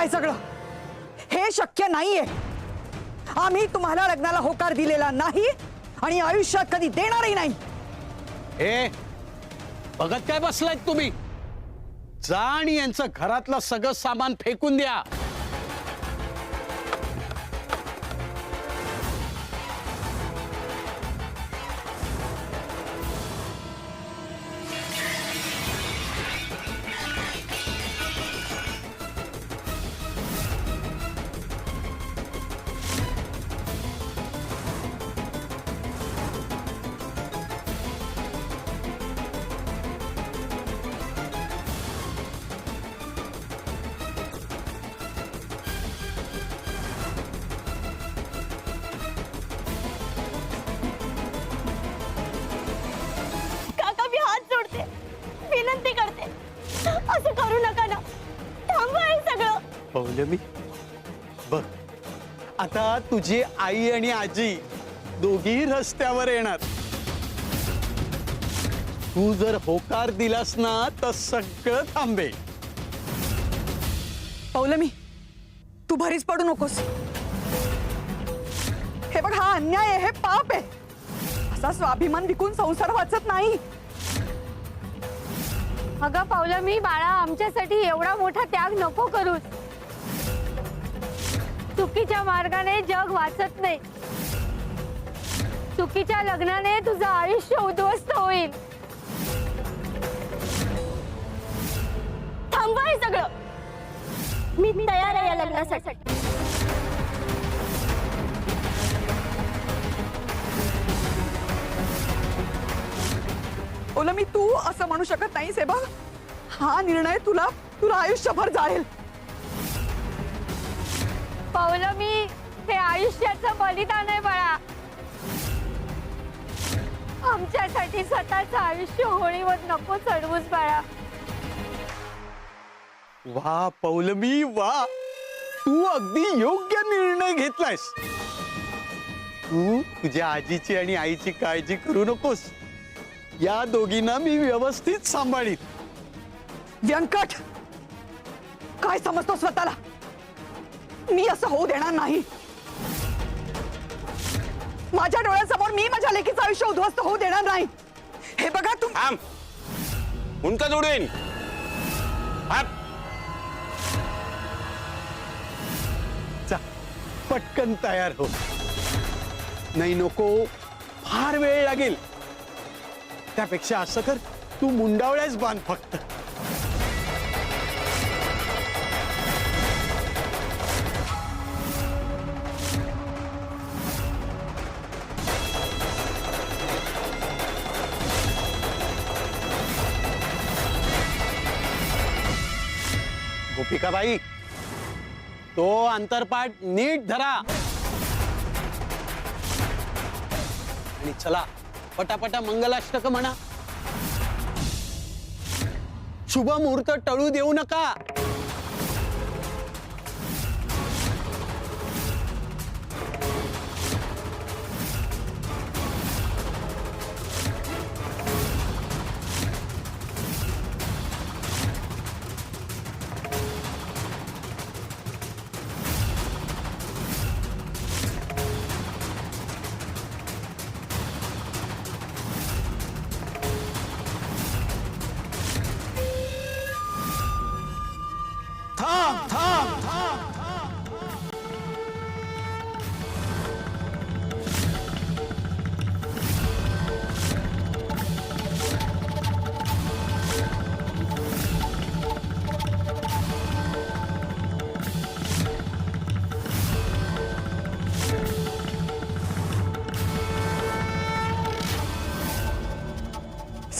थांबाय सगळं. हे शक्य नाहीये. आम्ही तुम्हाला लग्नाला होकार दिलेला नाही आणि आयुष्यात कधी देणारही नाही. ए बघत काय बसलायत तुम्ही? जा आणि यांचं घरातलं सगळं सामान फेकून द्या. विनंती करते, असं करू नका ना. थांबवा हे सगळं. पौलमी बघ, आता तुझी आई आणि आजी दोघी रस्त्यावर येणार. तू जर होकार दिलास ना तर सगळं थांबेल. पौलमी, तू भरीच पडू नकोस. हे बघ, हा अन्याय आहे, हे पाप आहे. असा स्वाभिमान विकून संसार वाचत नाही. अगं पौलमी बाळा, आमच्यासाठी एवढा मोठा त्याग नको करूस. चुकीच्या मार्गाने जग वाचत नाही. चुकीच्या लग्नाने तुझं आयुष्य उद्ध्वस्त होईल. थांबवा हे सगळं. मी तयार आहे या लग्नासाठी. पौलमी, तू असं म्हणू शकत नाहीस. हे बघ, हा निर्णय तुला आयुष्यभर जाळेल. पौलमी, हे आयुष्याचं बलिदान आहे बाळा. आमच्यासाठी स्वतःचं आयुष्य होळीवर नको चढवूस बाळा. वा पौलमी वा, तू अगदी योग्य निर्णय घेतलायस. तू तुझ्या आजीची आणि आईची काळजी करू नकोस. या दोघींना मी व्यवस्थित सांभाळीन. व्यंकट, काय समजतो स्वतःला? मी असं होऊ देणार नाही. माझ्या डोळ्यासमोर मी माझ्या लेकीचं आयुष्य उद्ध्वस्त होऊ देणार नाही. हे बघा, तू उनका जोडेन. जा, पटकन तयार हो. नाही नको, फार वेळ लागेल. त्यापेक्षा असं कर, तू मुंडावळ्याच बांध फक्त. गोपिकाबाई, तो अंतरपाठ नीट धरा आणि चला पटापटा मंगलाष्टक म्हणा. शुभ मुहूर्त टळू देऊ नका.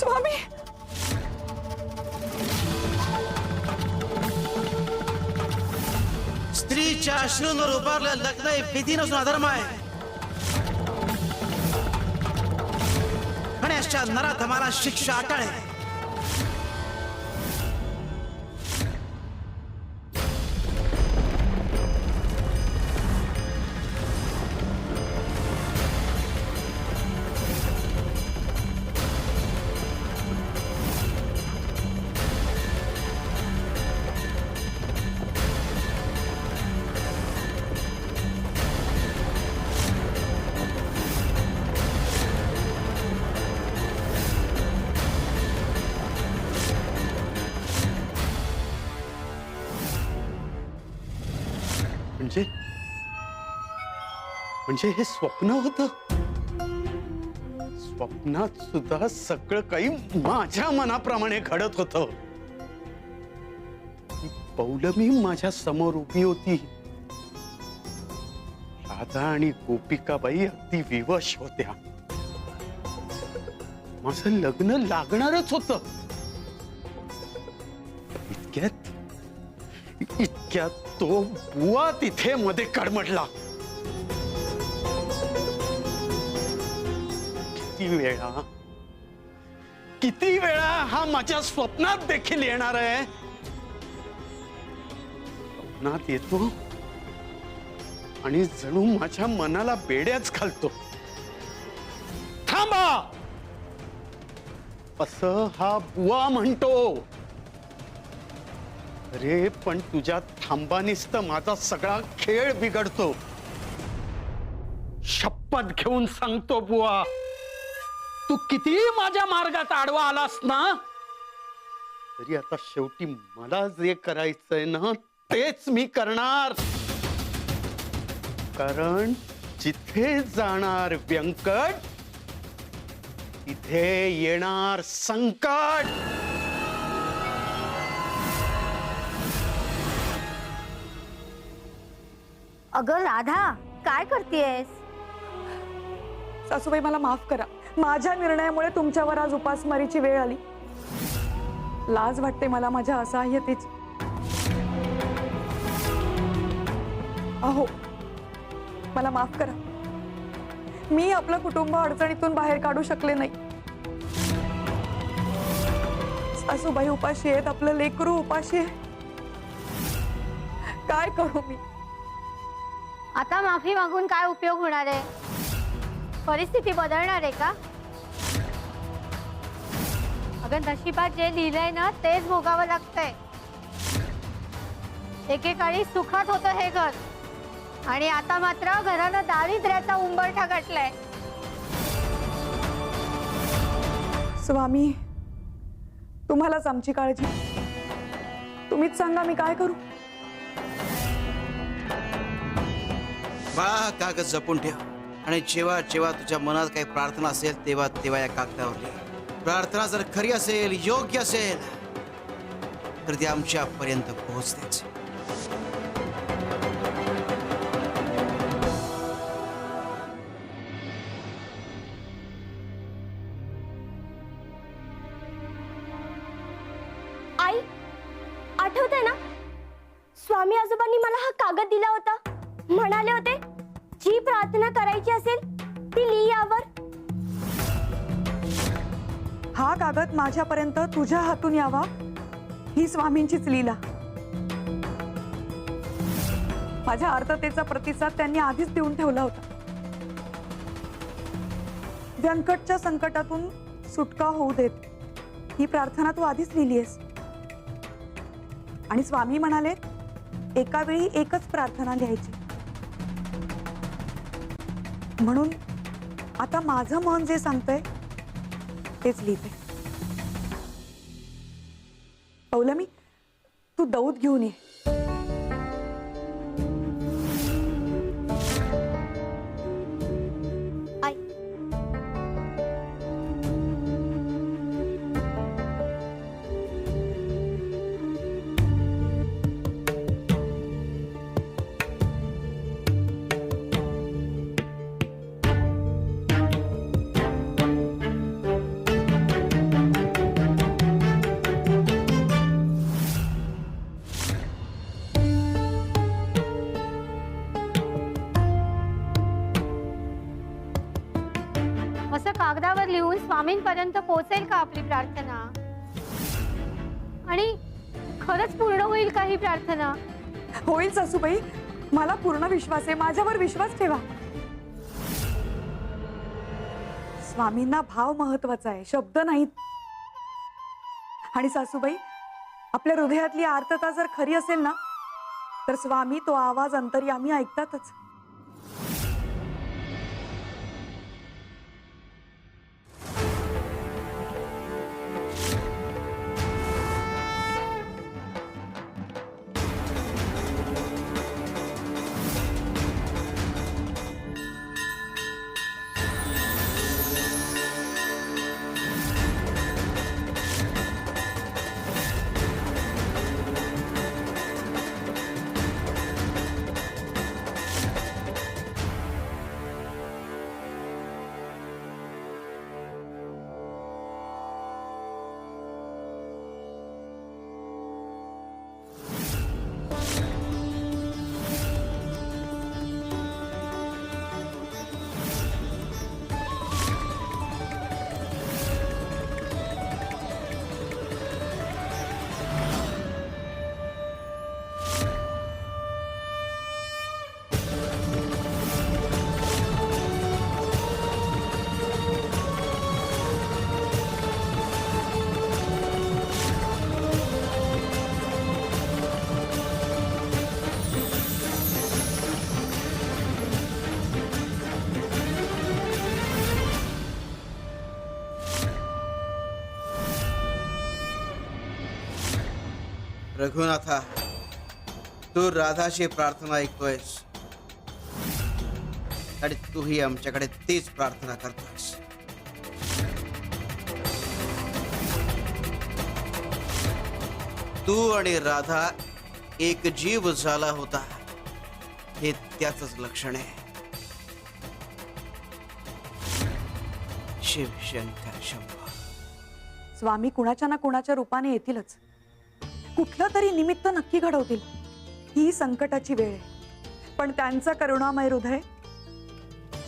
स्वामी, स्त्रीच्या अश्रूंवर उभारलं लग्न हे विधी नसून अधर्म आहे. आणि अशा नराधमाला शिक्षा अटळ आहे. म्हणजे म्हणजे हे स्वप्न होतं. स्वप्नात सुद्धा सगळं काही माझ्या मनाप्रमाणे घडत होतं. ती पौलमी माझ्या समोर उभी होती. राधा आणि गोपिकाबाई अगदी विवश होत्या. माझं लग्न लागणारच होतं. इतक्यात तो बुवा तिथे मध्ये कडमडला. किती वेळा हा माझ्या स्वप्नात देखील येणार आहे. स्वप्नात येतो आणि जणू माझ्या मनाला बेड्याच घालतो. थांबा असं हा बुवा म्हणतो. अरे पण तुझ्या थांबानीच तर माझा सगळा खेळ बिघडतो. शपथ घेऊन सांगतो बुवा, तू किती माझ्या मार्गात आडवा आलास ना, तरी आता शेवटी मला जे करायचंय ना तेच मी करणार. कारण जिथे जाणार व्यंकट तिथे येणार संकट. अगं राधा, काय करतेयस? सासूबाई मला माफ करा. माझ्या निर्णयामुळे तुमच्यावर आज उपासमारीची वेळ आली. लाज वाटते मला माझ्या असहाय्यतेची. अहो मला माफ करा. मी आपलं कुटुंब अडचणीतून बाहेर काढू शकले नाही. सासूबाई उपाशी आहेत, आपलं लेकरू उपाशी आहे. काय करू मी? आता माफी मागून काय उपयोग होणार आहे? परिस्थिती बदलणार आहे का? अगं नशिबात जे लिहिलंय ना तेच भोगावं लागतंय. एकेकाळी सुखात होतं हे घर आणि आता मात्र घरानं दारिद्र्याचा उंबरठा गाठलाय. स्वामी, तुम्हालाच आमची काळजी. तुम्हीच सांगा मी काय करू. बाळा कागद जपून ठेव आणि जेव्हा जेव्हा तुझ्या मनात काही प्रार्थना असेल तेव्हा तेव्हा या कागदावर लिह. प्रार्थना जर खरी असेल, योग्य असेल तर ती आमच्यापर्यंत पोहोचतेच. आई, आठवतंय ना स्वामी आजोबांनी मला हा कागद दिला होता. म्हणाले होते जी प्रार्थना करायची असेल ती लिही यावर. हा कागद माझ्यापर्यंत तुझ्या हातून यावा ही स्वामींचीच लीला. माझ्या आर्ततेचा प्रतिसाद त्यांनी आधीच देऊन ठेवला होता. व्यंकटच्या संकटातून सुटका होऊ देत ही प्रार्थना तू आधीच लिहिली आहेस. आणि स्वामी म्हणाले एका वेळी एकच प्रार्थना लिहायची. म्हणून आता माझं मन जे सांगतंय तेच लिहिते. पौलमी, तू दौत घेऊन ये. आई, असं कागदावर लिहून स्वामींपर्यंत पोहोचेल का आपली प्रार्थना? आणि खरंच पूर्ण होईल का ही प्रार्थना? होईल सासूबाई, मला पूर्ण विश्वास आहे. माझ्यावर विश्वास ठेवा. स्वामींना भाव महत्वाचा आहे, शब्द नाहीत. आणि सासूबाई, आपल्या हृदयातली आर्तता जर खरी असेल ना तर स्वामी तो आवाज अंतर्यामी ऐकतातच. रघुनाथा, तू राधाची प्रार्थना ऐकतोयस आणि तूही आमच्याकडे तीच प्रार्थना करतोयस. तू आणि राधा एक जीव झाला होता, हे त्याच लक्षण आहे. शिवशंकर शंभो. स्वामी कुणाच्या ना कुणाच्या रूपाने येतीलच. कुठलं तरी निमित्त नक्की घडवतील. ही संकटाची वेळ आहे, पण त्यांचं करुणामय हृदय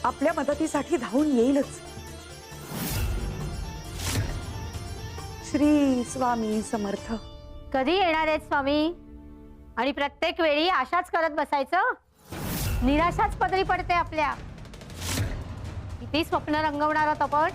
आपल्या मदतीसाठी धावून येईलच. श्री स्वामी समर्थ. कधी येणार आहेत स्वामी? आणि प्रत्येक वेळी आशाच करत बसायचं? निराशाच पदरी पडते आपल्या. किती स्वप्न रंगवणार आहोत आपण.